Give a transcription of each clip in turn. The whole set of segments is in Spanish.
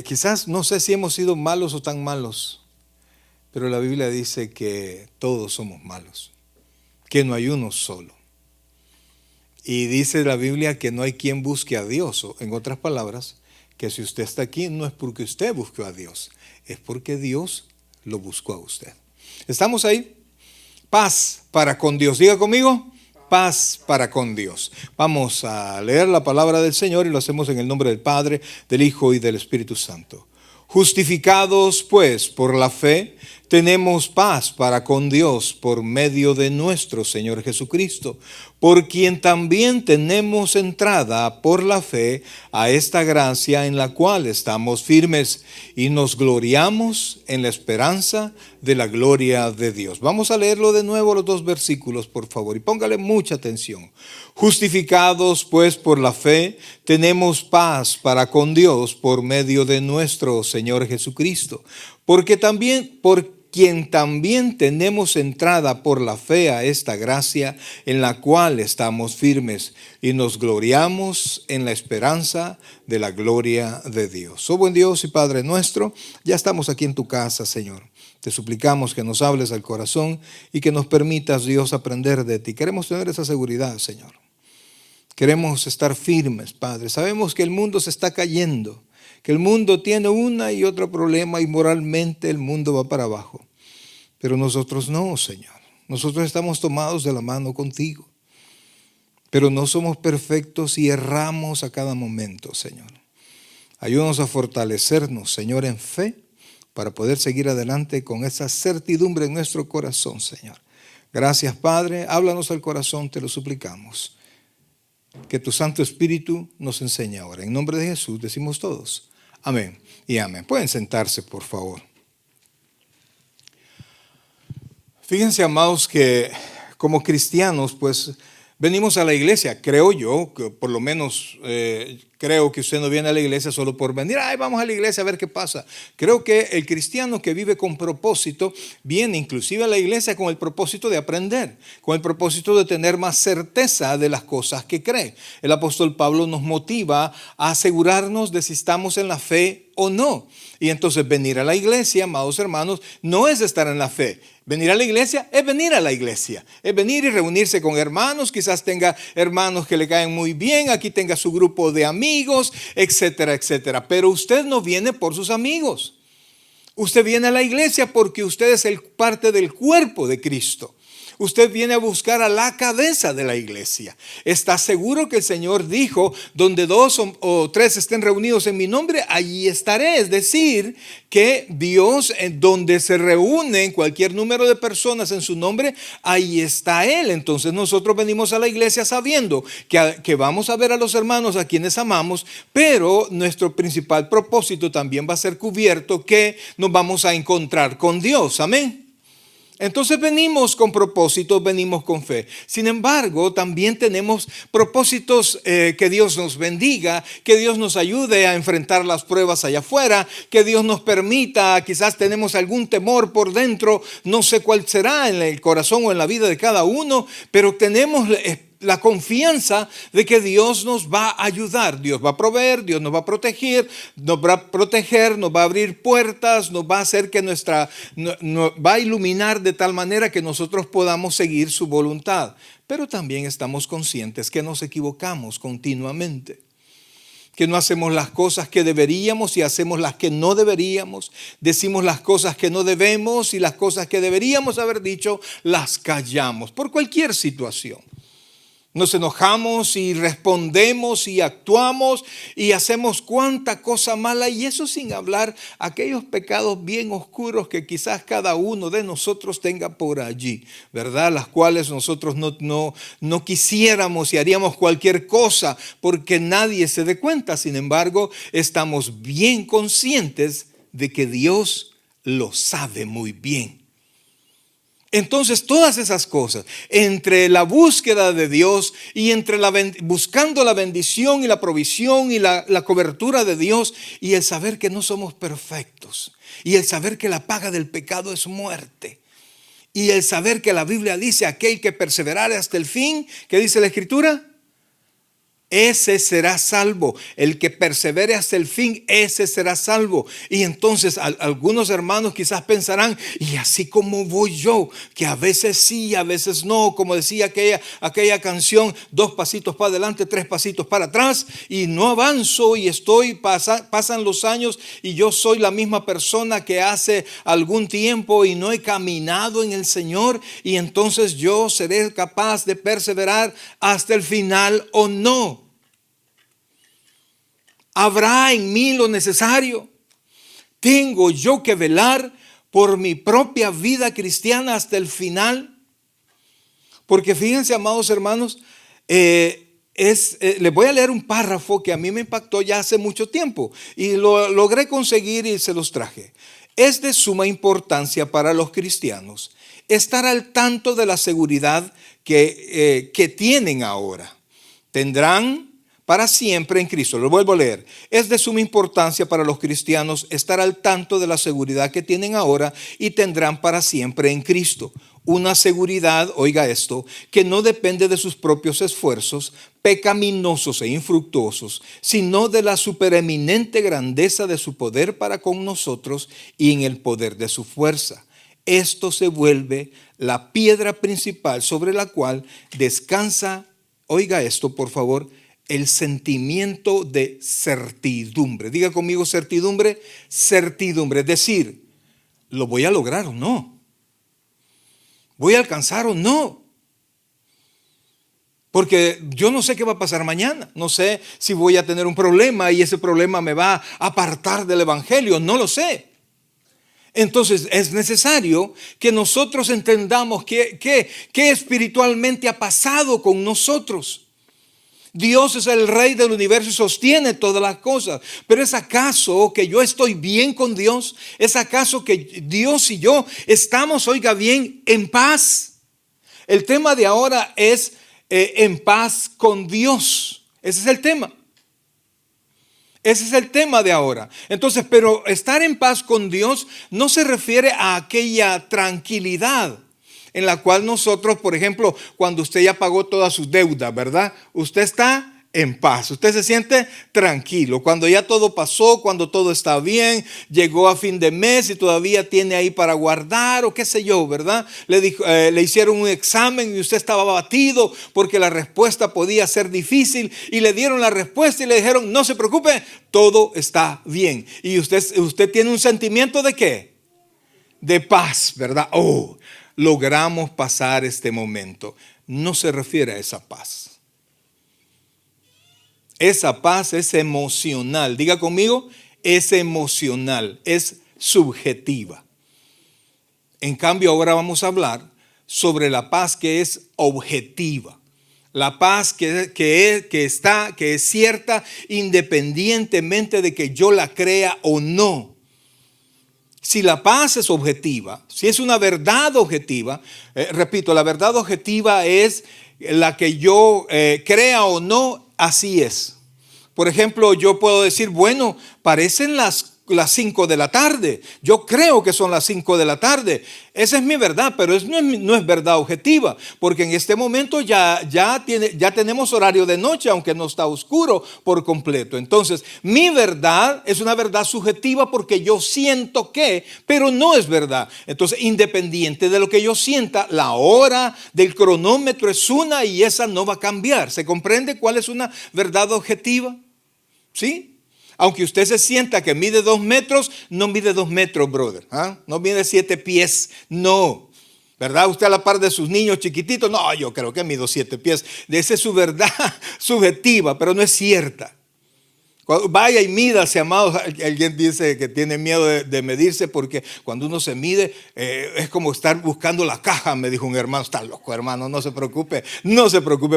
Quizás no sé si hemos sido malos o tan malos, pero la Biblia dice que todos somos malos, que no hay uno solo. Y dice la Biblia que no hay quien busque a Dios, o en otras palabras, que si usted está aquí no es porque usted buscó a Dios, es porque Dios lo buscó a usted. ¿Estamos ahí? Paz para con Dios. Diga conmigo, paz para con Dios. Vamos a leer la palabra del Señor y lo hacemos en el nombre del Padre, del Hijo y del Espíritu Santo. Justificados pues por la fe, tenemos paz para con Dios por medio de nuestro Señor Jesucristo, por quien también tenemos entrada por la fe a esta gracia en la cual estamos firmes y nos gloriamos en la esperanza de la gloria de Dios. Vamos a leerlo de nuevo los dos versículos, por favor, y póngale mucha atención. Justificados pues por la fe, tenemos paz para con Dios por medio de nuestro Señor Jesucristo, por quien también tenemos entrada por la fe a esta gracia en la cual estamos firmes y nos gloriamos en la esperanza de la gloria de Dios. Oh buen Dios y Padre nuestro, ya estamos aquí en tu casa, Señor. Te suplicamos que nos hables al corazón y que nos permitas, Dios, aprender de ti. Queremos tener esa seguridad, Señor. Queremos estar firmes, Padre. Sabemos que el mundo se está cayendo, que el mundo tiene una y otro problema y moralmente el mundo va para abajo. Pero nosotros no, Señor. Nosotros estamos tomados de la mano contigo. Pero no somos perfectos y erramos a cada momento, Señor. Ayúdanos a fortalecernos, Señor, en fe para poder seguir adelante con esa certidumbre en nuestro corazón, Señor. Gracias, Padre. Háblanos al corazón, te lo suplicamos. Que tu Santo Espíritu nos enseñe ahora. En nombre de Jesús decimos todos. Amén y amén. Pueden sentarse, por favor. Fíjense, amados, que como cristianos, pues venimos a la iglesia. Creo yo, que por lo menos creo que usted no viene a la iglesia solo por venir. Ay, vamos a la iglesia a ver qué pasa. Creo que el cristiano que vive con propósito viene inclusive a la iglesia con el propósito de aprender, con el propósito de tener más certeza de las cosas que cree. El apóstol Pablo nos motiva a asegurarnos de si estamos en la fe o no. Y entonces venir a la iglesia, amados hermanos, no es estar en la fe. Venir a la iglesia es venir a la iglesia. Es venir y reunirse con hermanos. Quizás tenga hermanos que le caen muy bien. Aquí tenga su grupo de amigos, etcétera, etcétera. Pero usted no viene por sus amigos. Usted viene a la iglesia porque usted es parte del cuerpo de Cristo. Usted viene a buscar a la cabeza de la iglesia. ¿Está seguro que el Señor dijo, donde dos o tres estén reunidos en mi nombre, allí estaré? Es decir, que Dios, donde se reúnen cualquier número de personas en su nombre, ahí está Él. Entonces nosotros venimos a la iglesia sabiendo que vamos a ver a los hermanos a quienes amamos, pero nuestro principal propósito también va a ser cubierto, que nos vamos a encontrar con Dios. Amén. Entonces venimos con propósitos, venimos con fe. Sin embargo, también tenemos propósitos que Dios nos bendiga, que Dios nos ayude a enfrentar las pruebas allá afuera, que Dios nos permita, quizás tenemos algún temor por dentro, no sé cuál será en el corazón o en la vida de cada uno, pero tenemos la confianza de que Dios nos va a ayudar, Dios va a proveer, Dios nos va a proteger, nos va a abrir puertas, nos va a hacer que va a iluminar de tal manera que nosotros podamos seguir su voluntad. Pero también estamos conscientes que nos equivocamos continuamente, que no hacemos las cosas que deberíamos y hacemos las que no deberíamos, decimos las cosas que no debemos y las cosas que deberíamos haber dicho las callamos por cualquier situación. Nos enojamos y respondemos y actuamos y hacemos cuanta cosa mala, y eso sin hablar aquellos pecados bien oscuros que quizás cada uno de nosotros tenga por allí, ¿verdad? Las cuales nosotros no quisiéramos y haríamos cualquier cosa porque nadie se dé cuenta. Sin embargo, estamos bien conscientes de que Dios lo sabe muy bien. Entonces todas esas cosas, entre la búsqueda de Dios y entre buscando la bendición y la provisión y la cobertura de Dios, y el saber que no somos perfectos, y el saber que la paga del pecado es muerte, y el saber que la Biblia dice aquel que perseverare hasta el fin, ¿qué dice la Escritura? ese será salvo. El que persevere hasta el fin, ese será salvo. Y entonces algunos hermanos quizás pensarán, y así como voy yo, que a veces sí, a veces no, como decía aquella canción, 2 pasitos para adelante, 3 pasitos para atrás, y no avanzo y pasan los años y yo soy la misma persona que hace algún tiempo y no he caminado en el Señor, y entonces yo seré capaz de perseverar hasta el final o no. ¿Habrá en mí lo necesario? ¿Tengo yo que velar por mi propia vida cristiana hasta el final? Porque fíjense, amados hermanos, les voy a leer un párrafo que a mí me impactó ya hace mucho tiempo y lo logré conseguir y se los traje. Es de suma importancia para los cristianos estar al tanto de la seguridad que tienen ahora. Tendrán para siempre en Cristo. Lo vuelvo a leer. Es de suma importancia para los cristianos estar al tanto de la seguridad que tienen ahora y tendrán para siempre en Cristo. Una seguridad, oiga esto, que no depende de sus propios esfuerzos pecaminosos e infructuosos, sino de la supereminente grandeza de su poder para con nosotros y en el poder de su fuerza. Esto se vuelve la piedra principal sobre la cual descansa, oiga esto por favor, el sentimiento de certidumbre. Diga conmigo certidumbre, certidumbre. Es decir, ¿lo voy a lograr o no? ¿Voy a alcanzar o no? Porque yo no sé qué va a pasar mañana. No sé si voy a tener un problema y ese problema me va a apartar del evangelio. No lo sé. Entonces es necesario que nosotros entendamos qué espiritualmente ha pasado con nosotros. Dios es el Rey del universo y sostiene todas las cosas. Pero ¿es acaso que yo estoy bien con Dios? ¿Es acaso que Dios y yo estamos, oiga bien, en paz? El tema de ahora es en paz con Dios. Ese es el tema. Ese es el tema de ahora. Entonces, pero estar en paz con Dios no se refiere a aquella tranquilidad en la cual nosotros, por ejemplo, cuando usted ya pagó todas sus deudas, ¿verdad? Usted está en paz, usted se siente tranquilo. Cuando ya todo pasó, cuando todo está bien, llegó a fin de mes y todavía tiene ahí para guardar o qué sé yo, ¿verdad? Le hicieron un examen y usted estaba abatido porque la respuesta podía ser difícil y le dieron la respuesta y le dijeron, no se preocupe, todo está bien. Y usted tiene un sentimiento ¿de qué? De paz, ¿verdad? Oh, logramos pasar este momento. No se refiere a esa paz. Esa paz es emocional. Diga conmigo, es emocional, es subjetiva. En cambio, ahora vamos a hablar sobre la paz que es objetiva. La paz que es cierta independientemente de que yo la crea o no. Si la paz es objetiva, si es una verdad objetiva, repito, la verdad objetiva es la que yo crea o no, así es. Por ejemplo, yo puedo decir, bueno, parecen las 5 de la tarde. Yo creo que son las 5 de la tarde. Esa es mi verdad, pero no es verdad objetiva, porque en este momento ya tenemos horario de noche, aunque no está oscuro por completo. Entonces, mi verdad es una verdad subjetiva porque yo siento que, pero no es verdad. Entonces, independiente de lo que yo sienta, la hora del cronómetro es una y esa no va a cambiar. ¿Se comprende cuál es una verdad objetiva? ¿Sí? Aunque usted se sienta que mide 2 metros, no mide 2 metros, brother. No mide 7 pies, no. ¿Verdad? Usted a la par de sus niños chiquititos, no, yo creo que mido 7 pies. Esa es su verdad subjetiva, pero no es cierta. Vaya y mídase, amados. Alguien dice que tiene miedo de medirse porque cuando uno se mide es como estar buscando la caja, me dijo un hermano. Está loco, hermano, no se preocupe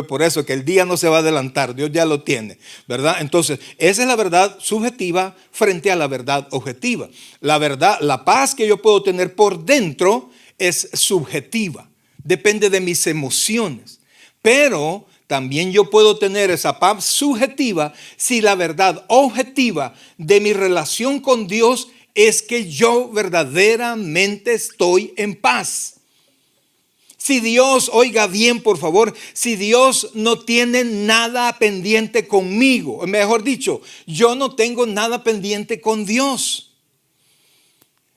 por eso, que el día no se va a adelantar, Dios ya lo tiene, ¿verdad? Entonces, esa es la verdad subjetiva frente a la verdad objetiva. La verdad, la paz que yo puedo tener por dentro es subjetiva, depende de mis emociones, pero también yo puedo tener esa paz subjetiva si la verdad objetiva de mi relación con Dios es que yo verdaderamente estoy en paz. Si Dios, oiga bien por favor, si Dios no tiene nada pendiente conmigo, mejor dicho, yo no tengo nada pendiente con Dios.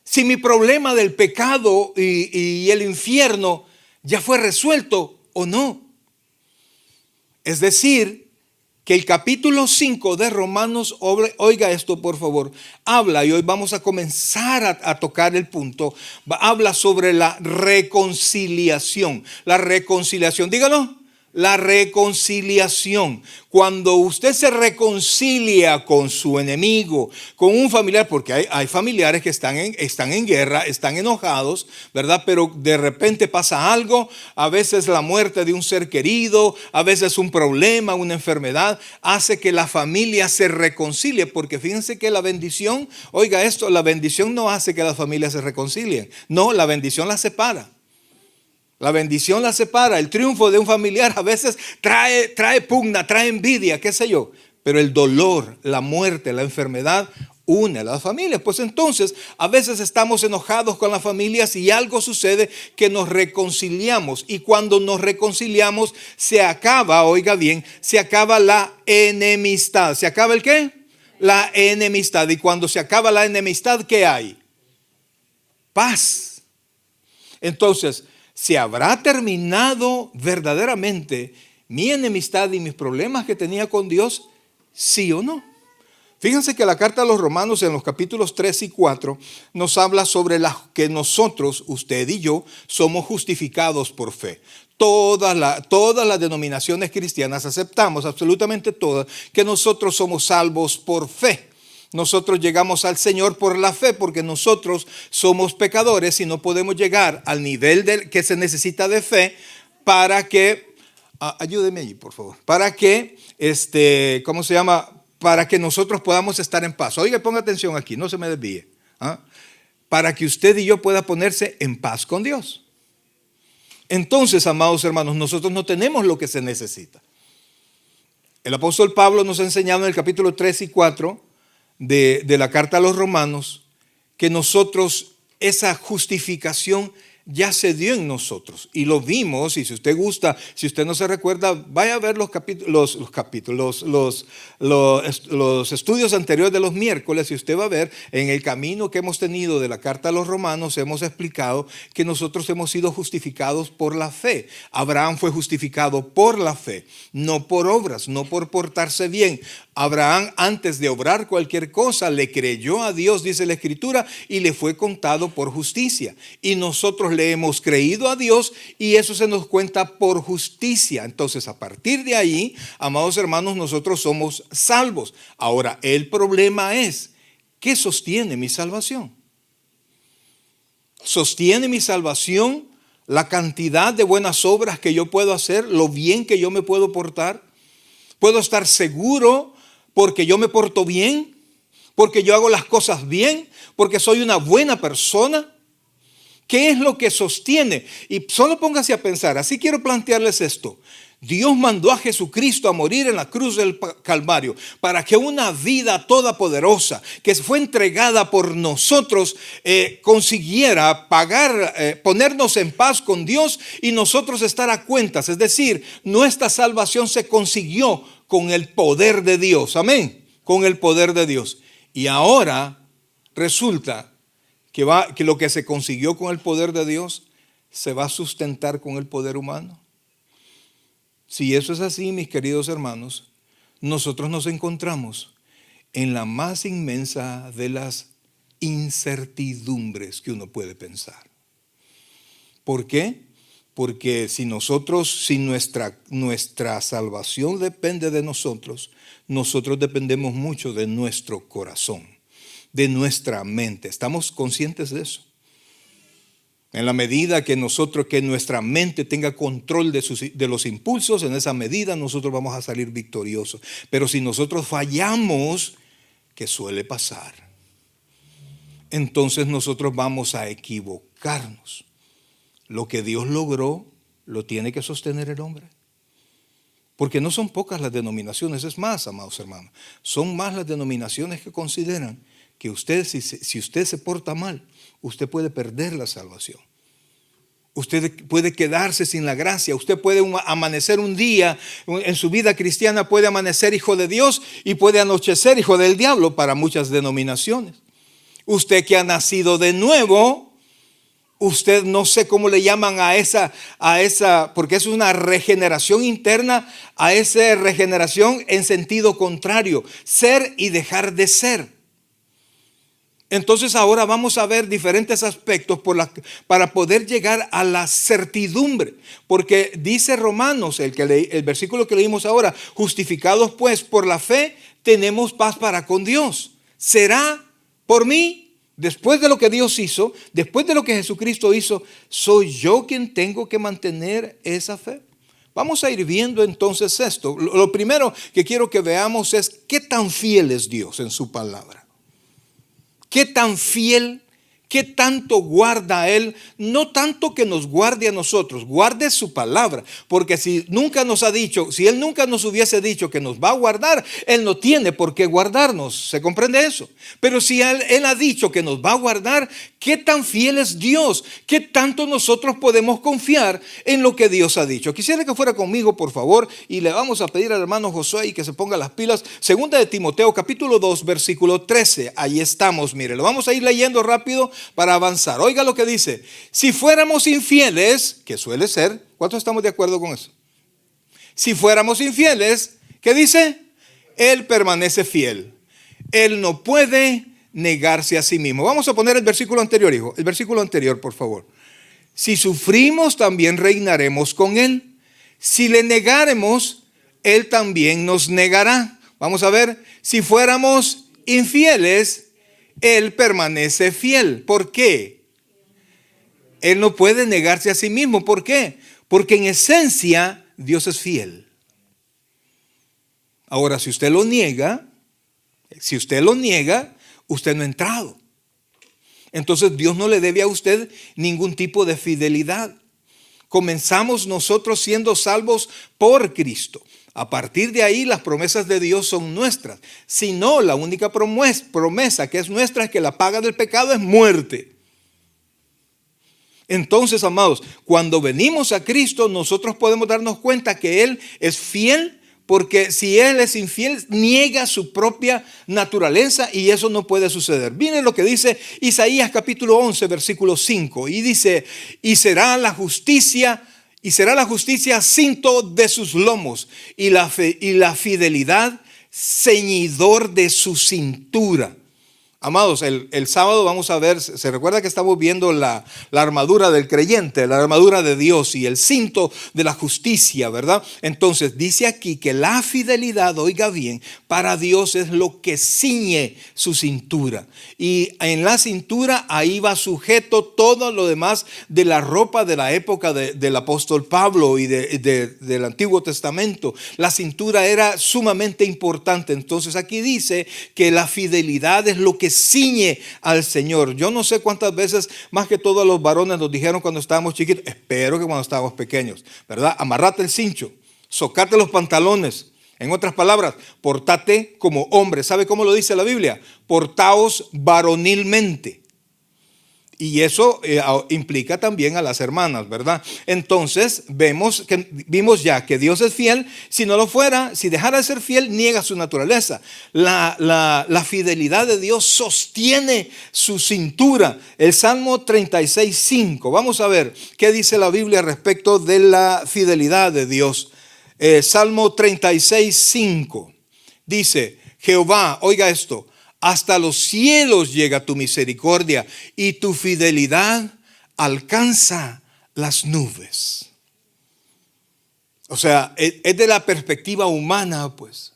Si mi problema del pecado y el infierno ya fue resuelto o no. Es decir, que el capítulo 5 de Romanos, oiga esto por favor, habla, y hoy vamos a comenzar a tocar el punto, habla sobre la reconciliación. La reconciliación, dígalo. La reconciliación. Cuando usted se reconcilia con su enemigo, con un familiar, porque hay familiares que están en guerra, están enojados, ¿verdad? Pero de repente pasa algo, a veces la muerte de un ser querido, a veces un problema, una enfermedad, hace que la familia se reconcilie, porque fíjense que la bendición, oiga esto, la bendición no hace que las familias se reconcilien, no, la bendición las separa. La bendición la separa. El triunfo de un familiar a veces trae pugna, trae envidia, qué sé yo. Pero el dolor, la muerte, la enfermedad une a las familias. Pues entonces a veces estamos enojados con las familias y algo sucede que nos reconciliamos. Y cuando nos reconciliamos se acaba, oiga bien, se acaba la enemistad. ¿Se acaba el qué? La enemistad. Y cuando se acaba la enemistad, ¿qué hay? Paz. Entonces, ¿se habrá terminado verdaderamente mi enemistad y mis problemas que tenía con Dios? ¿Sí o no? Fíjense que la carta a los Romanos en los capítulos 3 y 4 nos habla sobre que nosotros, usted y yo, somos justificados por fe. Todas las denominaciones cristianas aceptamos, absolutamente todas, que nosotros somos salvos por fe. Nosotros llegamos al Señor por la fe, porque nosotros somos pecadores y no podemos llegar al nivel que se necesita de fe para que, ayúdeme allí por favor, para que, ¿cómo se llama? Para que nosotros podamos estar en paz. Oiga, ponga atención aquí, no se me desvíe. Para que usted y yo pueda ponerse en paz con Dios. Entonces, amados hermanos, nosotros no tenemos lo que se necesita. El apóstol Pablo nos ha enseñado en el capítulo 3 y 4 de la carta a los Romanos, que nosotros, esa justificación ya se dio en nosotros y lo vimos. Y si usted gusta, si usted no se recuerda, vaya a ver los estudios anteriores de los miércoles, y usted va a ver en el camino que hemos tenido de la carta a los Romanos, hemos explicado que nosotros hemos sido justificados por la fe. Abraham fue justificado por la fe, no por obras, no por portarse bien. Abraham, antes de obrar cualquier cosa, le creyó a Dios, dice la Escritura, y le fue contado por justicia. Y nosotros le hemos creído a Dios y eso se nos cuenta por justicia. Entonces, a partir de ahí, amados hermanos, nosotros somos salvos. Ahora, el problema es, ¿qué sostiene mi salvación? ¿Sostiene mi salvación la cantidad de buenas obras que yo puedo hacer, lo bien que yo me puedo portar? ¿Puedo estar seguro porque yo me porto bien? ¿Porque yo hago las cosas bien? ¿Porque soy una buena persona? ¿Qué es lo que sostiene? Y solo póngase a pensar, así quiero plantearles esto. Dios mandó a Jesucristo a morir en la cruz del Calvario para que una vida todopoderosa que fue entregada por nosotros consiguiera pagar, ponernos en paz con Dios y nosotros estar a cuentas. Es decir, nuestra salvación se consiguió con el poder de Dios. Amén. Con el poder de Dios. Y ahora resulta que lo que se consiguió con el poder de Dios se va a sustentar con el poder humano. Si eso es así, mis queridos hermanos, nosotros nos encontramos en la más inmensa de las incertidumbres que uno puede pensar. ¿Por qué? Porque si nuestra salvación depende de nosotros, nosotros dependemos mucho de nuestro corazón, de nuestra mente. ¿Estamos conscientes de eso? En la medida que nuestra mente tenga control de los impulsos, en esa medida nosotros vamos a salir victoriosos. Pero si nosotros fallamos, que suele pasar, entonces nosotros vamos a equivocarnos. Lo que Dios logró, lo tiene que sostener el hombre. Porque no son pocas las denominaciones, es más, amados hermanos, son más las denominaciones que consideran que usted, si usted se porta mal, usted puede perder la salvación. Usted puede quedarse sin la gracia. Usted puede amanecer un día en su vida cristiana, puede amanecer hijo de Dios y puede anochecer hijo del diablo para muchas denominaciones. Usted que ha nacido de nuevo, usted no sé cómo le llaman a esa, porque es una regeneración interna, a esa regeneración en sentido contrario, ser y dejar de ser. Entonces ahora vamos a ver diferentes aspectos para poder llegar a la certidumbre. Porque dice Romanos, el versículo que leímos ahora, justificados pues por la fe, tenemos paz para con Dios. ¿Será por mí? Después de lo que Dios hizo, después de lo que Jesucristo hizo, ¿soy yo quien tengo que mantener esa fe? Vamos a ir viendo entonces esto. Lo primero que quiero que veamos es qué tan fiel es Dios en su palabra. ¿Qué tan fiel, qué tanto guarda Él? No tanto que nos guarde a nosotros, guarde su palabra. Porque si Él nunca nos hubiese dicho que nos va a guardar, Él no tiene por qué guardarnos. ¿Se comprende eso? Pero si Él ha dicho que nos va a guardar, ¿qué tan fiel es Dios? ¿Qué tanto nosotros podemos confiar en lo que Dios ha dicho? Quisiera que fuera conmigo, por favor, y le vamos a pedir al hermano Josué y que se ponga las pilas. Segunda de Timoteo, capítulo 2, versículo 13. Ahí estamos, mire, lo vamos a ir leyendo rápido para avanzar. Oiga lo que dice: si fuéramos infieles, que suele ser, ¿cuántos estamos de acuerdo con eso? Si fuéramos infieles, ¿qué dice? Él permanece fiel. Él no puede negarse a sí mismo. Vamos a poner el versículo anterior, hijo. El versículo anterior, por favor. Si sufrimos, también reinaremos con Él. Si le negáremos, Él también nos negará. Vamos a ver. Si fuéramos infieles, Él permanece fiel. ¿Por qué? Él no puede negarse a sí mismo. ¿Por qué? Porque en esencia Dios es fiel. Ahora, si usted lo niega, usted no ha entrado. Entonces Dios no le debe a usted ningún tipo de fidelidad. Comenzamos nosotros siendo salvos por Cristo. A partir de ahí las promesas de Dios son nuestras. Si no, la única promesa que es nuestra es que la paga del pecado es muerte. Entonces, amados, cuando venimos a Cristo, nosotros podemos darnos cuenta que Él es fiel. Porque si Él es infiel, niega su propia naturaleza y eso no puede suceder. Miren lo que dice Isaías capítulo 11, versículo 5. Y dice, y será la justicia cinto de sus lomos y la fidelidad ceñidor de su cintura. Amados, el sábado vamos a ver, se recuerda que estamos viendo la armadura del creyente, la armadura de Dios y el cinto de la justicia, ¿verdad? Entonces dice aquí que la fidelidad, oiga bien, para Dios es lo que ciñe su cintura. Y en la cintura ahí va sujeto todo lo demás de la ropa de la época del apóstol Pablo y del Antiguo Testamento. La cintura era sumamente importante. Entonces aquí dice que la fidelidad es lo que ciñe al Señor. Yo no sé cuántas veces, más que todos los varones nos dijeron cuando estábamos chiquitos, espero que cuando estábamos pequeños, ¿verdad? Amarrate el cincho, socate los pantalones. En otras palabras, portate como hombre. ¿Sabe cómo lo dice la Biblia? Portaos varonilmente. Y eso implica también a las hermanas, ¿verdad? Entonces vimos ya que Dios es fiel. Si no lo fuera, si dejara de ser fiel, niega su naturaleza. La fidelidad de Dios sostiene su cintura. El Salmo 36:5. Vamos a ver qué dice la Biblia respecto de la fidelidad de Dios. Salmo 36:5. Dice, Jehová, oiga esto: hasta los cielos llega tu misericordia y tu fidelidad alcanza las nubes. O sea, es de la perspectiva humana, pues.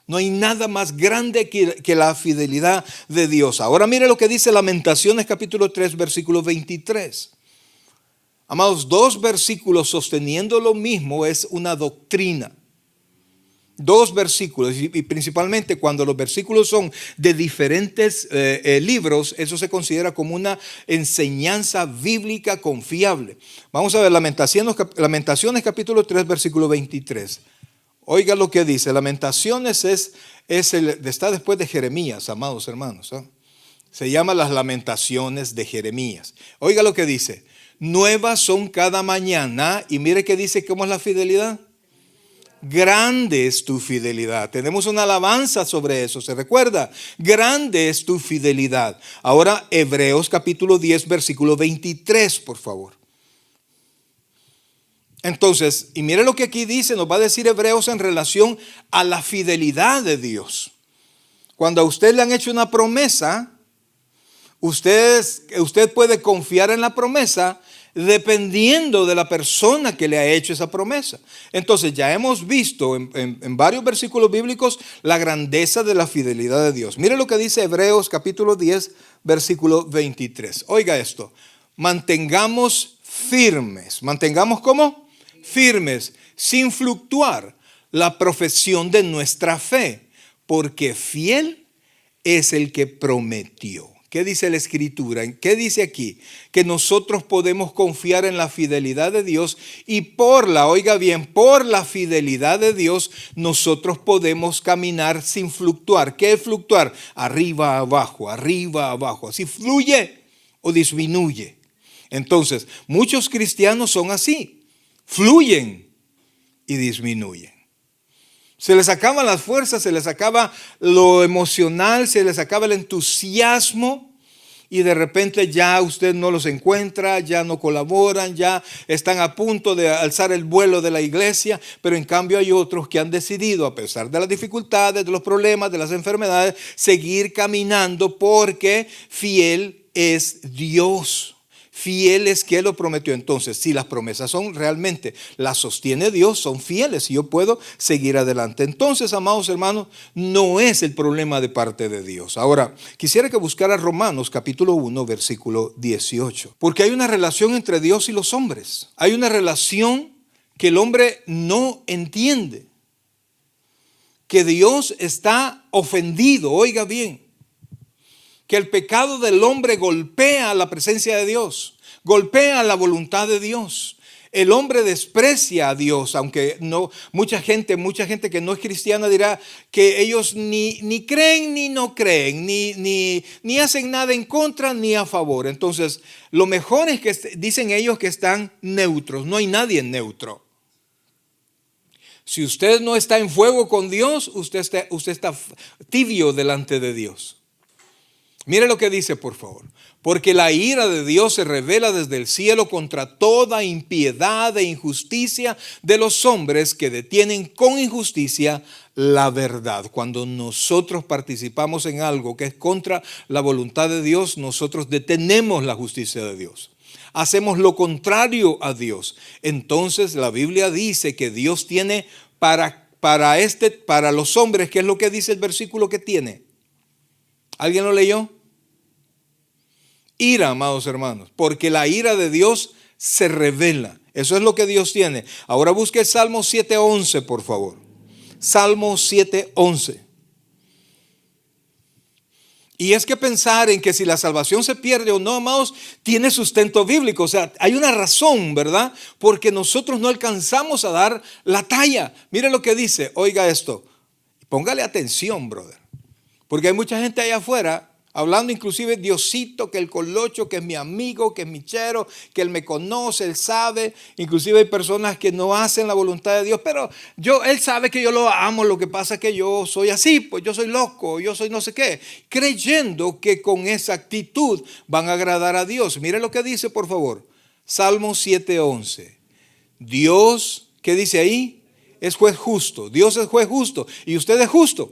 No hay nada más grande que la fidelidad de Dios. Ahora mire lo que dice Lamentaciones capítulo 3, versículo 23. Amados, dos versículos sosteniendo lo mismo es una doctrina. Dos versículos, y principalmente cuando los versículos son de diferentes libros, eso se considera como una enseñanza bíblica confiable. Vamos a ver Lamentaciones capítulo 3, versículo 23. Oiga lo que dice. Lamentaciones está después de Jeremías, amados hermanos. Se llama las Lamentaciones de Jeremías. Oiga lo que dice: nuevas son cada mañana. Y mire que dice, ¿cómo es la fidelidad? Grande es tu fidelidad. Tenemos una alabanza sobre eso, ¿se recuerda? Grande es tu fidelidad. Ahora Hebreos capítulo 10, versículo 23, por favor. Entonces, y mire lo que aquí dice, nos va a decir Hebreos en relación a la fidelidad de Dios. Cuando a usted le han hecho una promesa, usted puede confiar en la promesa dependiendo de la persona que le ha hecho esa promesa. Entonces ya hemos visto en varios versículos bíblicos la grandeza de la fidelidad de Dios. Mire lo que dice Hebreos capítulo 10, versículo 23. Oiga esto, mantengamos firmes. ¿Mantengamos cómo? Firmes, sin fluctuar la profesión de nuestra fe, porque fiel es el que prometió. ¿Qué dice la Escritura? ¿Qué dice aquí? Que nosotros podemos confiar en la fidelidad de Dios y oiga bien, por la fidelidad de Dios nosotros podemos caminar sin fluctuar. ¿Qué es fluctuar? Arriba, abajo, así fluye o disminuye. Entonces, muchos cristianos son así, fluyen y disminuyen. Se les acaban las fuerzas, se les acaba lo emocional, se les acaba el entusiasmo y de repente ya usted no los encuentra, ya no colaboran, ya están a punto de alzar el vuelo de la iglesia, pero en cambio hay otros que han decidido, a pesar de las dificultades, de los problemas, de las enfermedades, seguir caminando porque fiel es Dios. Fiel es que Él lo prometió. Entonces, si las promesas son realmente, las sostiene Dios, son fieles y yo puedo seguir adelante. Entonces, amados hermanos, no es el problema de parte de Dios. Ahora, quisiera que buscara Romanos capítulo 1, versículo 18. Porque hay una relación entre Dios y los hombres. Hay una relación que el hombre no entiende. Que Dios está ofendido, oiga bien. Que el pecado del hombre golpea la presencia de Dios, golpea la voluntad de Dios. El hombre desprecia a Dios, aunque no, mucha gente que no es cristiana dirá que ellos ni creen ni no creen, ni hacen nada en contra ni a favor. Entonces, lo mejor es que dicen ellos que están neutros, no hay nadie neutro. Si usted no está en fuego con Dios, usted está tibio delante de Dios. Mire lo que dice, por favor. Porque la ira de Dios se revela desde el cielo contra toda impiedad e injusticia de los hombres que detienen con injusticia la verdad. Cuando nosotros participamos en algo que es contra la voluntad de Dios, nosotros detenemos la justicia de Dios. Hacemos lo contrario a Dios. Entonces la Biblia dice que Dios tiene para los hombres, ¿qué es lo que dice el versículo que tiene? ¿Alguien lo leyó? Ira, amados hermanos, porque la ira de Dios se revela. Eso es lo que Dios tiene. Ahora busque el Salmo 7:11, por favor. Salmo 7:11. Y es que pensar en que si la salvación se pierde o no, amados, tiene sustento bíblico. O sea, hay una razón, ¿verdad? Porque nosotros no alcanzamos a dar la talla. Mire lo que dice, oiga esto. Póngale atención, brother. Porque hay mucha gente allá afuera hablando inclusive Diosito, que el colocho, que es mi amigo, que es mi chero, que él me conoce, él sabe. Inclusive hay personas que no hacen la voluntad de Dios, pero él sabe que yo lo amo, lo que pasa es que yo soy así, pues yo soy loco, yo soy no sé qué. Creyendo que con esa actitud van a agradar a Dios. Mire lo que dice, por favor. Salmo 7:11. Dios, ¿qué dice ahí? Es juez justo. Dios es juez justo. ¿Y usted es justo?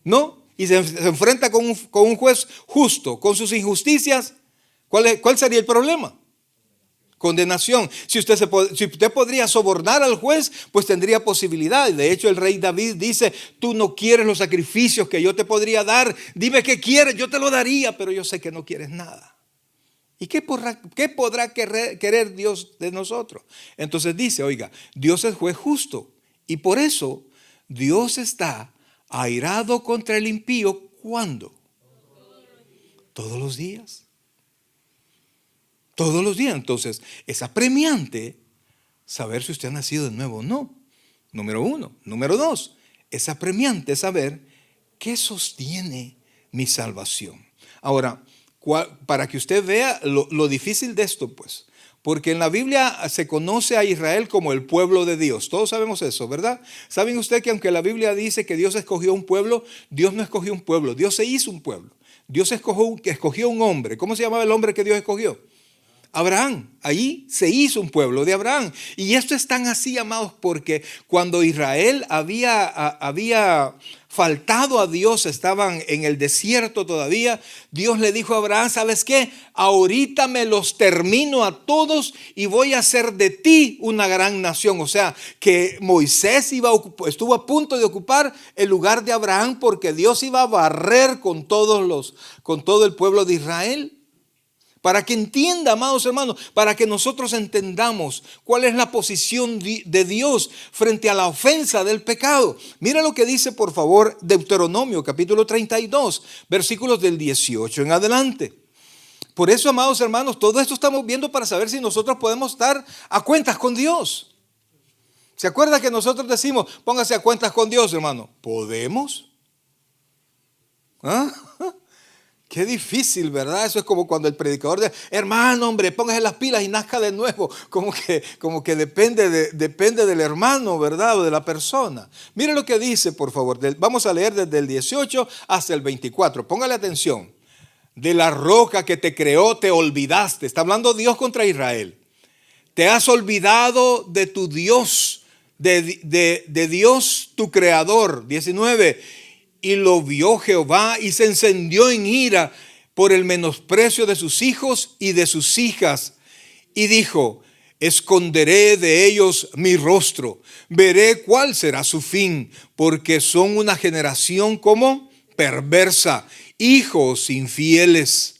¿No? Y se enfrenta con un juez justo, con sus injusticias. ¿Cuál sería el problema? Condenación. Si usted podría sobornar al juez, pues tendría posibilidad. De hecho, el rey David dice, tú no quieres los sacrificios que yo te podría dar. Dime qué quieres, yo te lo daría, pero yo sé que no quieres nada. ¿Y qué podrá querer Dios de nosotros? Entonces dice, oiga, Dios es juez justo. Y por eso Dios está airado contra el impío, ¿cuándo? Todos los días. Todos los días. Entonces, es apremiante saber si usted ha nacido de nuevo o no. Número uno. Número dos, es apremiante saber qué sostiene mi salvación. Ahora, para que usted vea lo difícil de esto, pues. Porque en la Biblia se conoce a Israel como el pueblo de Dios. Todos sabemos eso, ¿verdad? ¿Saben ustedes que aunque la Biblia dice que Dios escogió un pueblo, Dios no escogió un pueblo, Dios se hizo un pueblo. Dios escogió un hombre. ¿Cómo se llamaba el hombre que Dios escogió? Abraham. Allí se hizo un pueblo de Abraham. Y esto es tan así, amados, porque cuando Israel había faltado a Dios, estaban en el desierto todavía, Dios le dijo a Abraham, ¿sabes qué? Ahorita me los termino a todos y voy a hacer de ti una gran nación. O sea, que Moisés estuvo a punto de ocupar el lugar de Abraham porque Dios iba a barrer con todo el pueblo de Israel. Para que entienda, amados hermanos, para que nosotros entendamos cuál es la posición de Dios frente a la ofensa del pecado. Mira lo que dice, por favor, Deuteronomio capítulo 32, versículos del 18 en adelante. Por eso, amados hermanos, todo esto estamos viendo para saber si nosotros podemos estar a cuentas con Dios. ¿Se acuerda que nosotros decimos, póngase a cuentas con Dios, hermano? ¿Podemos? ¿Ah? Qué difícil, ¿verdad? Eso es como cuando el predicador dice, hermano, hombre, póngase las pilas y nazca de nuevo. Como que depende del hermano, ¿verdad? O de la persona. Mire lo que dice, por favor. Vamos a leer desde el 18 hasta el 24. Póngale atención. De la roca que te creó te olvidaste. Está hablando Dios contra Israel. Te has olvidado de tu Dios, de Dios tu creador. 19. Y lo vio Jehová y se encendió en ira por el menosprecio de sus hijos y de sus hijas. Y dijo, esconderé de ellos mi rostro, veré cuál será su fin, porque son una generación como perversa, hijos infieles.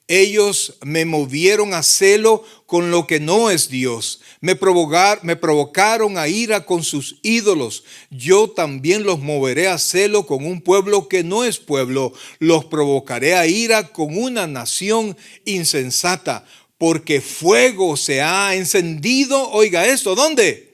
Ellos me movieron a celo con lo que no es Dios. Me provocaron a ira con sus ídolos. Yo también los moveré a celo con un pueblo que no es pueblo. Los provocaré a ira con una nación insensata. Porque fuego se ha encendido. Oiga esto, ¿dónde?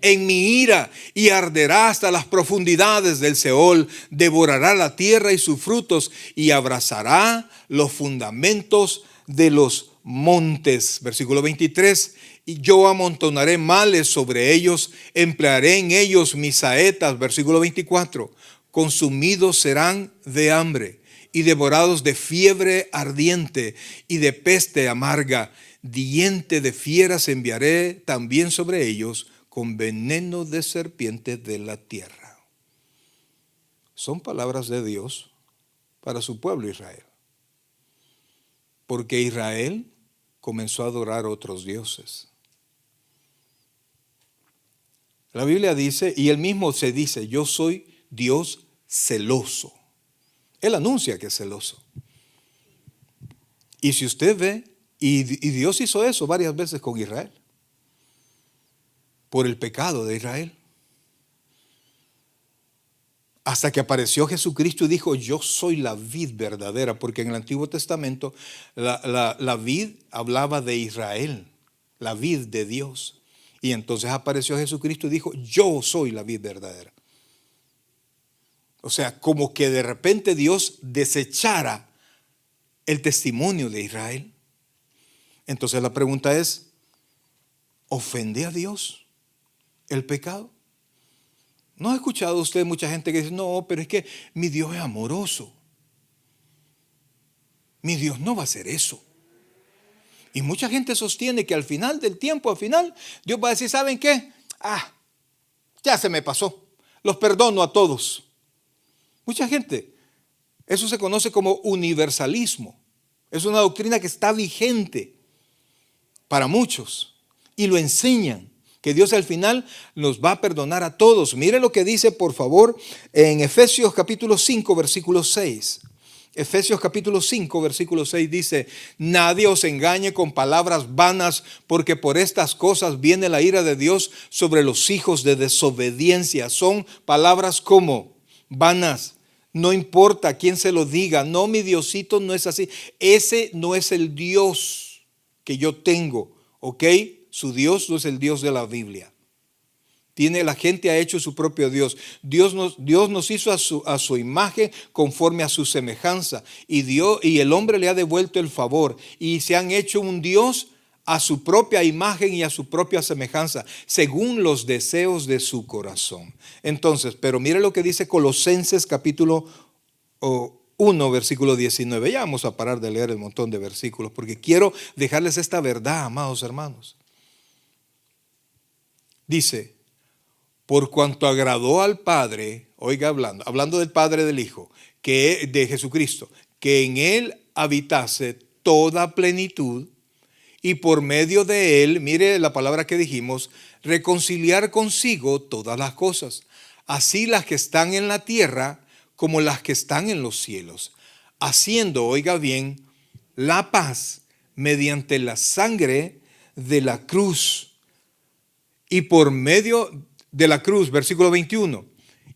En mi ira, y arderá hasta las profundidades del Seol, devorará la tierra y sus frutos, y abrazará los fundamentos de los montes. Versículo 23, y yo amontonaré males sobre ellos, emplearé en ellos mis saetas. Versículo 24, consumidos serán de hambre, y devorados de fiebre ardiente, y de peste amarga. Diente de fieras enviaré también sobre ellos, con veneno de serpientes de la tierra. Son palabras de Dios para su pueblo Israel. Porque Israel comenzó a adorar otros dioses. La Biblia dice, y él mismo se dice, yo soy Dios celoso. Él anuncia que es celoso. Y si usted ve, y Dios hizo eso varias veces con Israel, por el pecado de Israel. Hasta que apareció Jesucristo y dijo, yo soy la vid verdadera, porque en el Antiguo Testamento la vid hablaba de Israel, la vid de Dios. Y entonces apareció Jesucristo y dijo, yo soy la vid verdadera. O sea, como que de repente Dios desechara el testimonio de Israel. Entonces la pregunta es, ¿ofende a Dios el pecado? ¿No ha escuchado usted mucha gente que dice, no, pero es que mi Dios es amoroso? Mi Dios no va a hacer eso. Y mucha gente sostiene que al final del tiempo, Dios va a decir, ¿saben qué? Ya se me pasó. Los perdono a todos. Mucha gente. Eso se conoce como universalismo. Es una doctrina que está vigente para muchos. Y lo enseñan. Que Dios al final nos va a perdonar a todos. Mire lo que dice, por favor, en Efesios capítulo 5, versículo 6. Efesios capítulo 5, versículo 6 dice, nadie os engañe con palabras vanas, porque por estas cosas viene la ira de Dios sobre los hijos de desobediencia. Son palabras como vanas. No importa quién se lo diga. No, mi Diosito no es así. Ese no es el Dios que yo tengo, ¿ok? Su Dios no es el Dios de la Biblia. La gente ha hecho su propio Dios. Dios nos hizo a su imagen conforme a su semejanza. Y el hombre le ha devuelto el favor. Y se han hecho un Dios a su propia imagen y a su propia semejanza, según los deseos de su corazón. Entonces, pero mire lo que dice Colosenses capítulo 1, versículo 19. Ya vamos a parar de leer el montón de versículos porque quiero dejarles esta verdad, amados hermanos. Dice, por cuanto agradó al Padre, oiga, hablando del Padre del Hijo, de Jesucristo, que en él habitase toda plenitud, y por medio de él, mire la palabra que dijimos, reconciliar consigo todas las cosas, así las que están en la tierra como las que están en los cielos, haciendo, oiga bien, la paz mediante la sangre de la cruz. Y por medio de la cruz, versículo 21,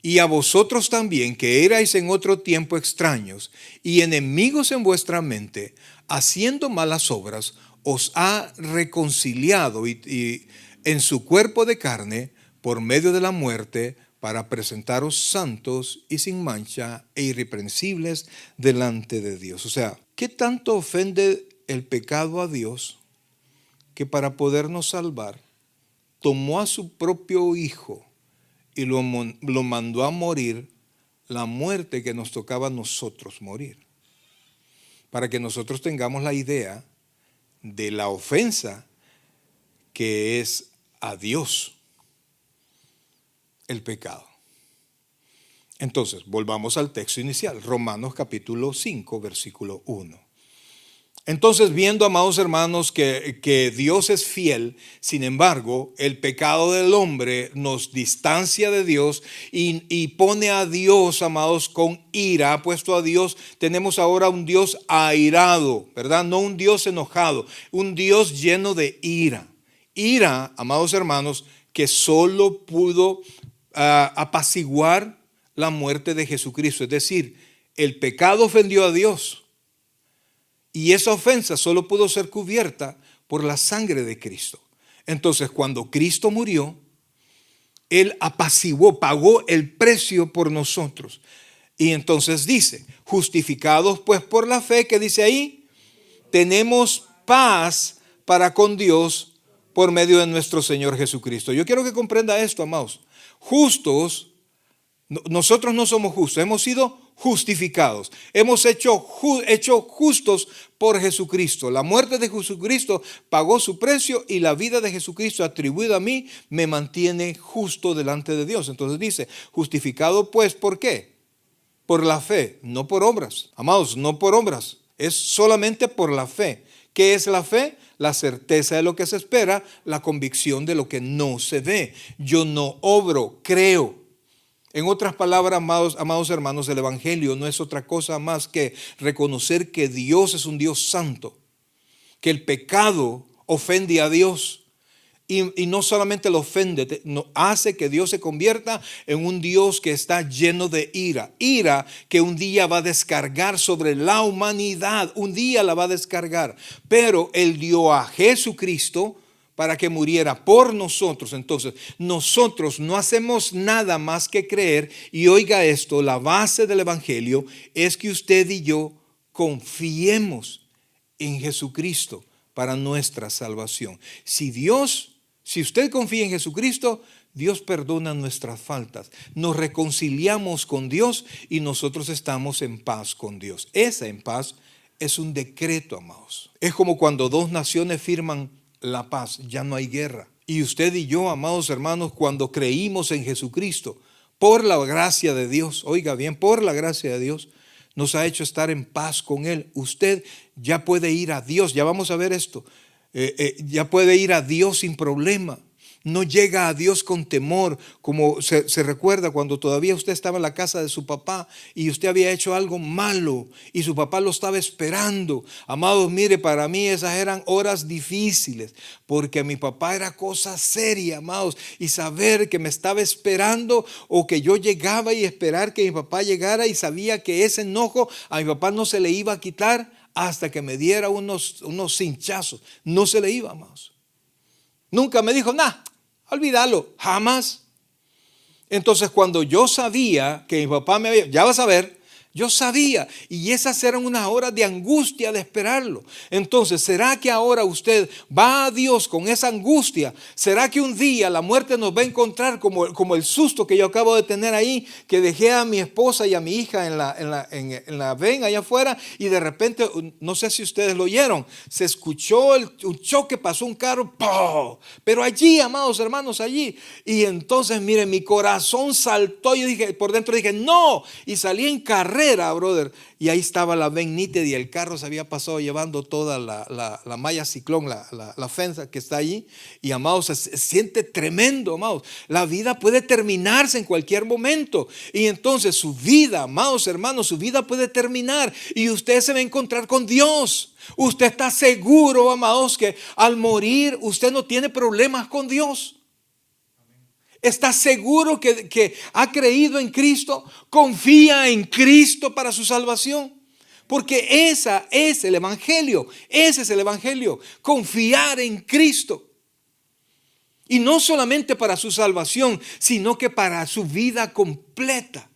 y a vosotros también, que erais en otro tiempo extraños y enemigos en vuestra mente, haciendo malas obras, os ha reconciliado y en su cuerpo de carne por medio de la muerte, para presentaros santos y sin mancha e irreprensibles delante de Dios. O sea, ¿qué tanto ofende el pecado a Dios que para podernos salvar tomó a su propio Hijo y lo mandó a morir la muerte que nos tocaba a nosotros morir? Para que nosotros tengamos la idea de la ofensa que es a Dios el pecado. Entonces, volvamos al texto inicial, Romanos capítulo 5, versículo 1. Entonces, viendo, amados hermanos, que Dios es fiel, sin embargo, el pecado del hombre nos distancia de Dios y pone a Dios, amados, con ira. Ha puesto a Dios, tenemos ahora un Dios airado, ¿verdad? No un Dios enojado, un Dios lleno de ira. Ira, amados hermanos, que solo pudo apaciguar la muerte de Jesucristo. Es decir, el pecado ofendió a Dios. Y esa ofensa solo pudo ser cubierta por la sangre de Cristo. Entonces, cuando Cristo murió, Él apaciguó, pagó el precio por nosotros. Y entonces dice, justificados pues por la fe, ¿qué dice ahí? Tenemos paz para con Dios por medio de nuestro Señor Jesucristo. Yo quiero que comprenda esto, amados. Justos, nosotros no somos justos, hemos sido justificados, hemos hecho justos por Jesucristo. La muerte de Jesucristo pagó su precio y la vida de Jesucristo atribuida a mí me mantiene justo delante de Dios. Entonces dice, justificado pues, ¿por qué? Por la fe, no por obras. Amados, no por obras, es solamente por la fe. ¿Qué es la fe? La certeza de lo que se espera, la convicción de lo que no se ve. Yo no obro, creo. En otras palabras, amados hermanos, el Evangelio no es otra cosa más que reconocer que Dios es un Dios santo, que el pecado ofende a Dios. Y no solamente lo ofende, hace que Dios se convierta en un Dios que está lleno de ira. Ira que un día va a descargar sobre la humanidad, un día la va a descargar. Pero Él dio a Jesucristo para que muriera por nosotros. Entonces, nosotros no hacemos nada más que creer. Y oiga esto, la base del Evangelio es que usted y yo confiemos en Jesucristo para nuestra salvación. Si usted confía en Jesucristo, Dios perdona nuestras faltas. Nos reconciliamos con Dios y nosotros estamos en paz con Dios. Esa en paz es un decreto, amados. Es como cuando dos naciones firman la paz, ya no hay guerra. Y usted y yo, amados hermanos, cuando creímos en Jesucristo, por la gracia de Dios, oiga bien, por la gracia de Dios, nos ha hecho estar en paz con Él. Usted ya puede ir a Dios, ya vamos a ver esto. Ya puede ir a Dios sin problema. No llega a Dios con temor, como se recuerda cuando todavía usted estaba en la casa de su papá y usted había hecho algo malo y su papá lo estaba esperando. Amados, mire, para mí esas eran horas difíciles porque mi papá era cosa seria, amados, y saber que me estaba esperando o que yo llegaba y esperar que mi papá llegara y sabía que ese enojo a mi papá no se le iba a quitar hasta que me diera unos cinchazos. No se le iba, amados. Nunca me dijo, olvídalo, jamás. Entonces cuando yo sabía que mi papá me había, ya vas a ver, yo sabía, y esas eran unas horas de angustia de esperarlo. Entonces, ¿será que ahora usted va a Dios con esa angustia? ¿Será que un día la muerte nos va a encontrar como el susto que yo acabo de tener ahí, que dejé a mi esposa y a mi hija en la ven allá afuera, y de repente, no sé si ustedes lo oyeron, se escuchó un choque, pasó un carro, ¡pum! Pero allí, amados hermanos, allí. Y entonces, miren, mi corazón saltó, yo dije, por dentro dije, no, y salí en carrera, brother, y ahí estaba la ven nítida y el carro se había pasado llevando toda la malla ciclón, la fensa que está allí. Y amados, se siente tremendo, amados. La vida puede terminarse en cualquier momento, y entonces su vida, amados hermanos, su vida puede terminar y usted se va a encontrar con Dios. Usted está seguro, amados, que al morir usted no tiene problemas con Dios. ¿Está seguro que ha creído en Cristo? ¿Confía en Cristo para su salvación? Porque esa es el Evangelio. Ese es el Evangelio. Confiar en Cristo. Y no solamente para su salvación, sino que para su vida completa.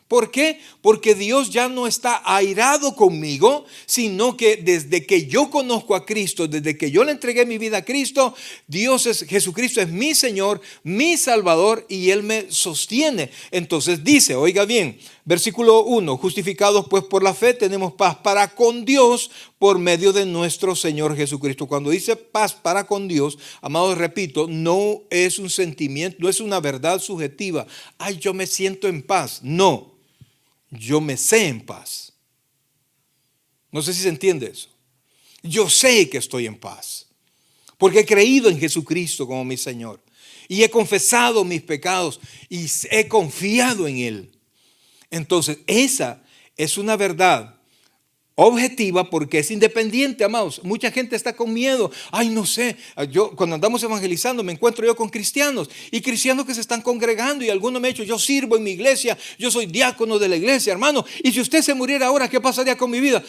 ¿Por qué? Porque Dios ya no está airado conmigo, sino que desde que yo conozco a Cristo, desde que yo le entregué mi vida a Cristo, Jesucristo es mi Señor, mi Salvador, y Él me sostiene. Entonces dice, oiga bien, versículo 1, justificados pues por la fe tenemos paz para con Dios por medio de nuestro Señor Jesucristo. Cuando dice paz para con Dios, amados, repito, no es un sentimiento, no es una verdad subjetiva. Ay, yo me siento en paz. No. Yo me sé en paz. No sé si se entiende eso. Yo sé que estoy en paz, porque he creído en Jesucristo como mi Señor, y he confesado mis pecados y he confiado en Él. Entonces, esa es una verdad objetiva porque es independiente, amados. Mucha gente está con miedo. Ay, no sé. Yo cuando andamos evangelizando me encuentro yo con cristianos y cristianos que se están congregando, y algunos me han dicho, yo sirvo en mi iglesia, yo soy diácono de la iglesia, hermano, y si usted se muriera ahora, ¿qué pasaría con mi vida?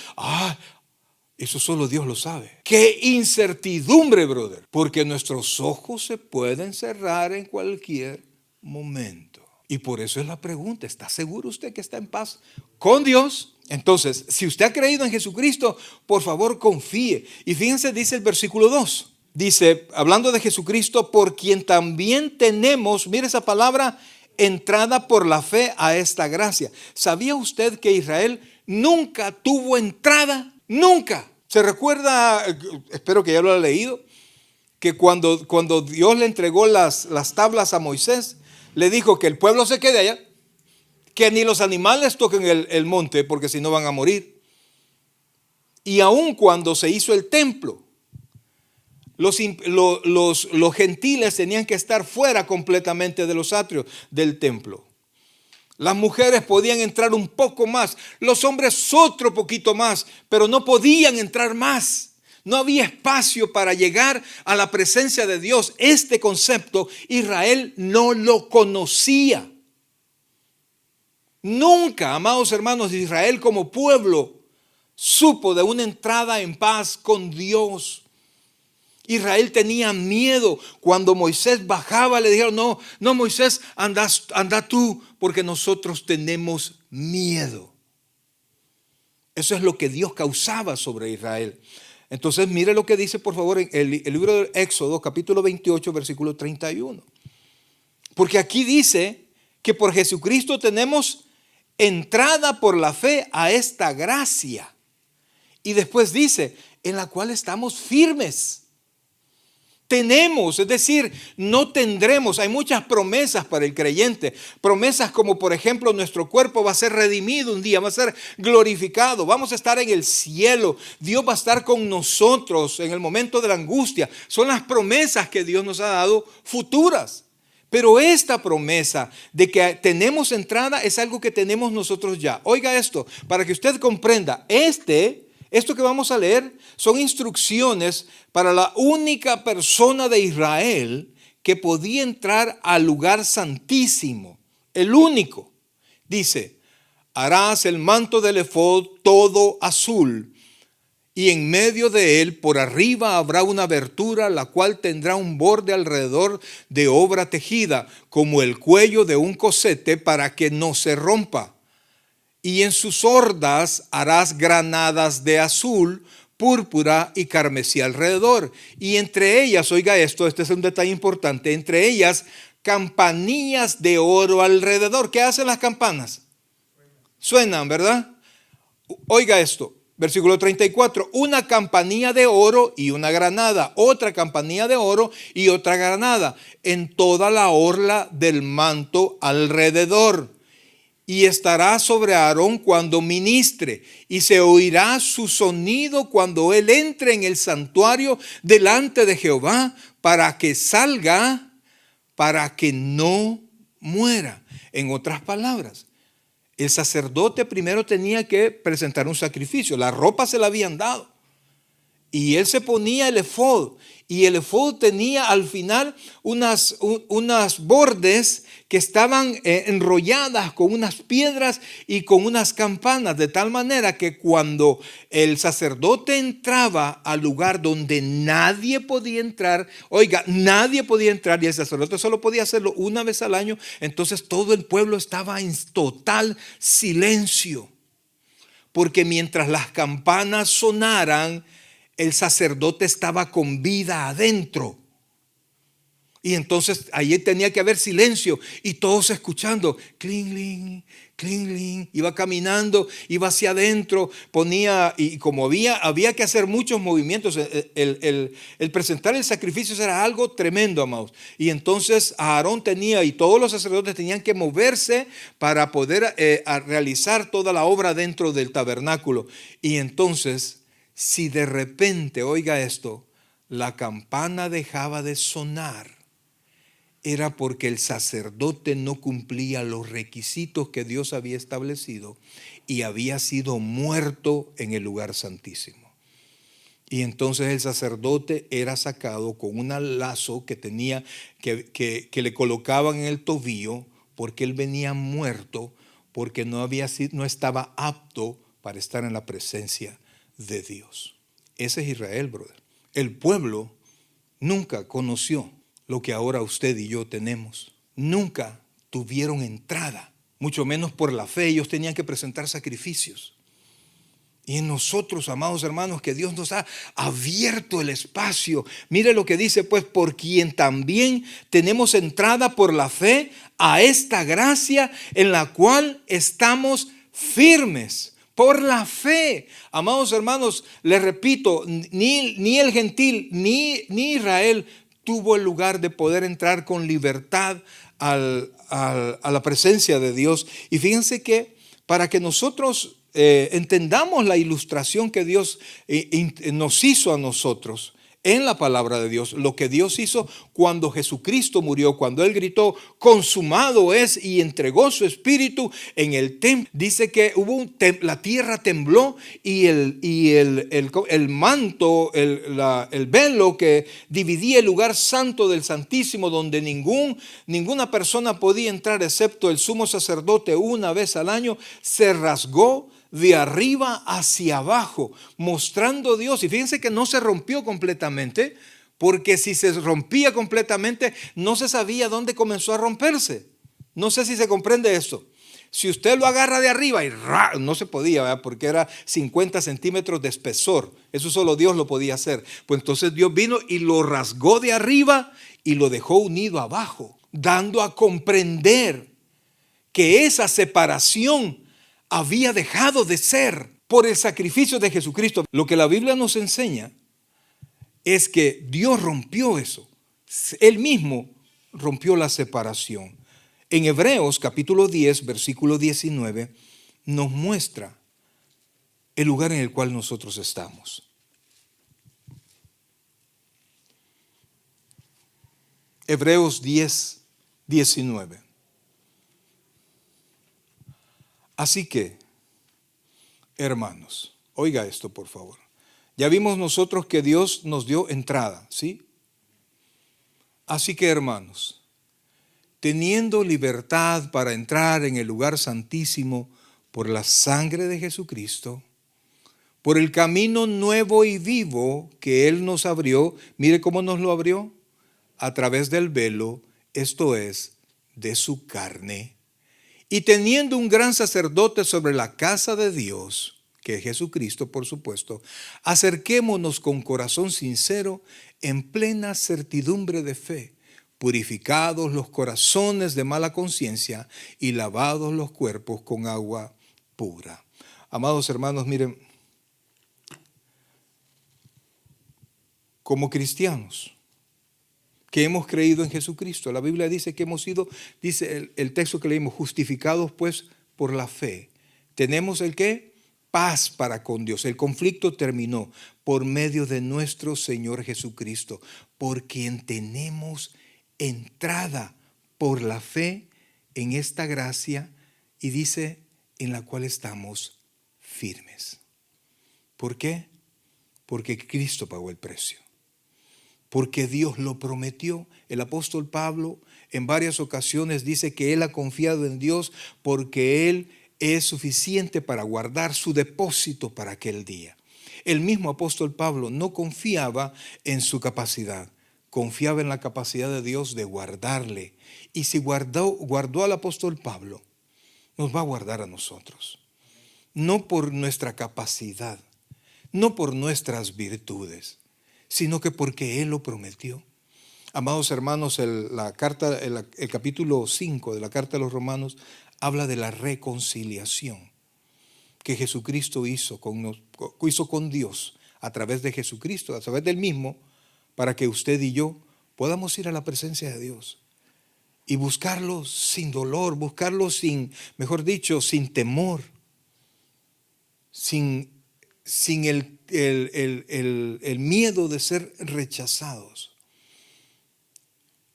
Eso solo Dios lo sabe. Qué incertidumbre, brother, porque nuestros ojos se pueden cerrar en cualquier momento. Y por eso es la pregunta, ¿está seguro usted que está en paz con Dios? Entonces, si usted ha creído en Jesucristo, por favor confíe. Y fíjense, dice el versículo 2. Dice, hablando de Jesucristo, por quien también tenemos, mire esa palabra, entrada por la fe a esta gracia. ¿Sabía usted que Israel nunca tuvo entrada? Nunca. ¿Se recuerda? Espero que ya lo haya leído. Que cuando Dios le entregó las tablas a Moisés, le dijo que el pueblo se quede allá, que ni los animales toquen el monte, porque si no van a morir. Y aun cuando se hizo el templo, los gentiles tenían que estar fuera completamente de los atrios del templo. Las mujeres podían entrar un poco más, los hombres otro poquito más, pero no podían entrar más. No había espacio para llegar a la presencia de Dios. Este concepto Israel no lo conocía. Nunca, amados hermanos, Israel como pueblo supo de una entrada en paz con Dios. Israel tenía miedo. Cuando Moisés bajaba, le dijeron, no Moisés, anda tú, porque nosotros tenemos miedo. Eso es lo que Dios causaba sobre Israel. Entonces mire lo que dice, por favor, en el libro del Éxodo, capítulo 28, versículo 31. Porque aquí dice que por Jesucristo tenemos entrada por la fe a esta gracia. Y después dice, en la cual estamos firmes. Tenemos, es decir, no tendremos. Hay muchas promesas para el creyente. Promesas como, por ejemplo, nuestro cuerpo va a ser redimido un día, va a ser glorificado. Vamos a estar en el cielo. Dios va a estar con nosotros en el momento de la angustia. Son las promesas que Dios nos ha dado futuras. Pero esta promesa de que tenemos entrada es algo que tenemos nosotros ya. Oiga esto, para que usted comprenda. Esto que vamos a leer son instrucciones para la única persona de Israel que podía entrar al lugar santísimo. El único. Dice, harás el manto del efod todo azul y en medio de él, por arriba, habrá una abertura, la cual tendrá un borde alrededor de obra tejida, como el cuello de un cosete, para que no se rompa. Y en sus hordas harás granadas de azul, púrpura y carmesí alrededor. Y entre ellas, oiga esto, este es un detalle importante, entre ellas campanillas de oro alrededor. ¿Qué hacen las campanas? Suenan, ¿verdad? Oiga esto, versículo 34, una campanilla de oro y una granada, otra campanilla de oro y otra granada, en toda la orla del manto alrededor. Y estará sobre Aarón cuando ministre, y se oirá su sonido cuando él entre en el santuario delante de Jehová, para que salga, para que no muera. En otras palabras, el sacerdote primero tenía que presentar un sacrificio. La ropa se la habían dado. Y él se ponía el efod. Y el efod tenía al final unas bordes que estaban enrolladas con unas piedras y con unas campanas. De tal manera que cuando el sacerdote entraba al lugar donde nadie podía entrar, oiga, nadie podía entrar y el sacerdote solo podía hacerlo una vez al año, entonces todo el pueblo estaba en total silencio. Porque mientras las campanas sonaran, el sacerdote estaba con vida adentro. Y entonces allí tenía que haber silencio y todos escuchando. Cling, cling, cling, cling. Iba caminando, iba hacia adentro, ponía, y como había que hacer muchos movimientos, el presentar el sacrificio era algo tremendo, amados. Y entonces Aarón tenía, y todos los sacerdotes tenían que moverse para poder realizar toda la obra dentro del tabernáculo. Y entonces, si de repente, oiga esto, la campana dejaba de sonar, era porque el sacerdote no cumplía los requisitos que Dios había establecido y había sido muerto en el lugar santísimo. Y entonces el sacerdote era sacado con un lazo que tenía, que le colocaban en el tobillo, porque él venía muerto, porque no estaba apto para estar en la presencia de Dios. Ese es Israel, brother. El pueblo nunca conoció lo que ahora usted y yo tenemos. Nunca tuvieron entrada, mucho menos por la fe. Ellos tenían que presentar sacrificios. Y en nosotros, amados hermanos, que Dios nos ha abierto el espacio. Mire lo que dice, pues, por quien también tenemos entrada por la fe a esta gracia en la cual estamos firmes. Por la fe, amados hermanos, les repito, ni el gentil ni Israel tuvo el lugar de poder entrar con libertad a la presencia de Dios. Y fíjense que para que nosotros entendamos la ilustración que Dios nos hizo a nosotros en la palabra de Dios, lo que Dios hizo cuando Jesucristo murió, cuando Él gritó, consumado es, y entregó su espíritu en el templo. Dice que la tierra tembló y el manto, el velo que dividía el lugar santo del santísimo, donde ninguna persona podía entrar excepto el sumo sacerdote una vez al año, se rasgó de arriba hacia abajo, mostrando Dios. Y fíjense que no se rompió completamente, porque si se rompía completamente, no se sabía dónde comenzó a romperse. No sé si se comprende esto. Si usted lo agarra de arriba y no se podía, ¿verdad? Porque era 50 centímetros de espesor. Eso solo Dios lo podía hacer. Pues entonces Dios vino y lo rasgó de arriba y lo dejó unido abajo, dando a comprender que esa separación había dejado de ser por el sacrificio de Jesucristo. Lo que la Biblia nos enseña es que Dios rompió eso. Él mismo rompió la separación. En Hebreos capítulo 10, versículo 19, nos muestra el lugar en el cual nosotros estamos. Hebreos 10, 19. Así que, hermanos, oiga esto por favor. Ya vimos nosotros que Dios nos dio entrada, ¿sí? Así que, hermanos, teniendo libertad para entrar en el lugar santísimo por la sangre de Jesucristo, por el camino nuevo y vivo que Él nos abrió. Mire cómo nos lo abrió, a través del velo, esto es, de su carne. Y teniendo un gran sacerdote sobre la casa de Dios, que es Jesucristo, por supuesto, acerquémonos con corazón sincero, en plena certidumbre de fe, purificados los corazones de mala conciencia y lavados los cuerpos con agua pura. Amados hermanos, miren, como cristianos que hemos creído en Jesucristo, la Biblia dice que hemos sido, dice el texto que leímos, justificados pues por la fe. Tenemos el ¿qué? Paz para con Dios. El conflicto terminó por medio de nuestro Señor Jesucristo, por quien tenemos entrada por la fe en esta gracia, y dice, en la cual estamos firmes. ¿Por qué? Porque Cristo pagó el precio. Porque Dios lo prometió. El apóstol Pablo en varias ocasiones dice que él ha confiado en Dios porque Él es suficiente para guardar su depósito para aquel día. El mismo apóstol Pablo no confiaba en su capacidad, confiaba en la capacidad de Dios de guardarle. Y si guardó al apóstol Pablo, nos va a guardar a nosotros. No por nuestra capacidad, no por nuestras virtudes, sino que porque Él lo prometió. Amados hermanos, el capítulo 5 de la carta de los Romanos habla de la reconciliación que Jesucristo hizo con Dios a través de Jesucristo, a través del mismo, para que usted y yo podamos ir a la presencia de Dios y buscarlo sin dolor, buscarlo sin temor, sin el miedo de ser rechazados.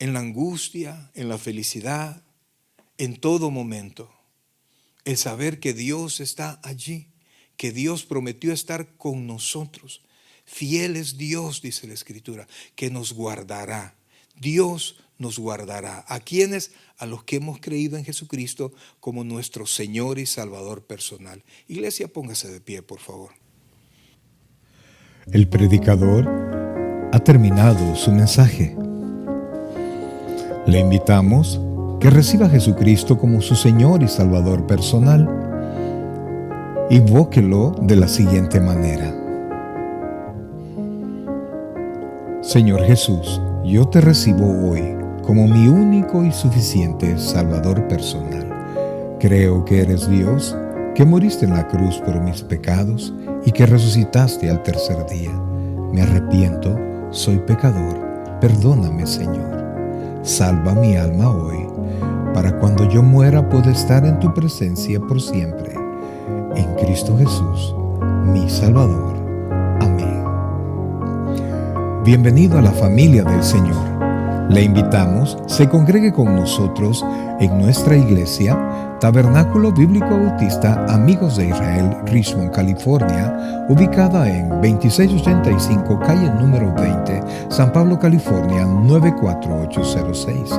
En la angustia, en la felicidad, en todo momento. El saber que Dios está allí, que Dios prometió estar con nosotros. Fiel es Dios, dice la Escritura, que nos guardará. Dios nos guardará. ¿A quiénes? A los que hemos creído en Jesucristo como nuestro Señor y Salvador personal. Iglesia, póngase de pie, por favor. El predicador ha terminado su mensaje. Le invitamos que reciba a Jesucristo como su Señor y Salvador personal. Invóquelo de la siguiente manera: Señor Jesús, yo te recibo hoy como mi único y suficiente Salvador personal. Creo que eres Dios, que moriste en la cruz por mis pecados y que resucitaste al tercer día. Me arrepiento, soy pecador, perdóname, Señor. Salva mi alma hoy, para cuando yo muera pueda estar en tu presencia por siempre. En Cristo Jesús, mi Salvador. Amén. Bienvenido a la familia del Señor. Le invitamos, se congregue con nosotros en nuestra iglesia, Tabernáculo Bíblico Bautista Amigos de Israel, Richmond, California, ubicada en 2685 calle número 20, San Pablo, California, 94806.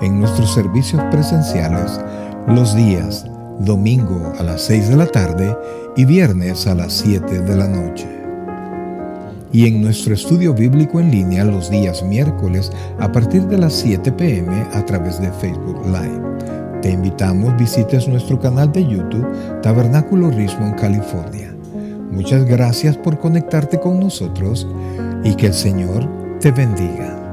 En nuestros servicios presenciales, los días domingo a las 6 de la tarde y viernes a las 7 de la noche. Y en nuestro estudio bíblico en línea los días miércoles a partir de las 7 p.m. a través de Facebook Live. Te invitamos, visites nuestro canal de YouTube, Tabernáculo Richmond, California. Muchas gracias por conectarte con nosotros y que el Señor te bendiga.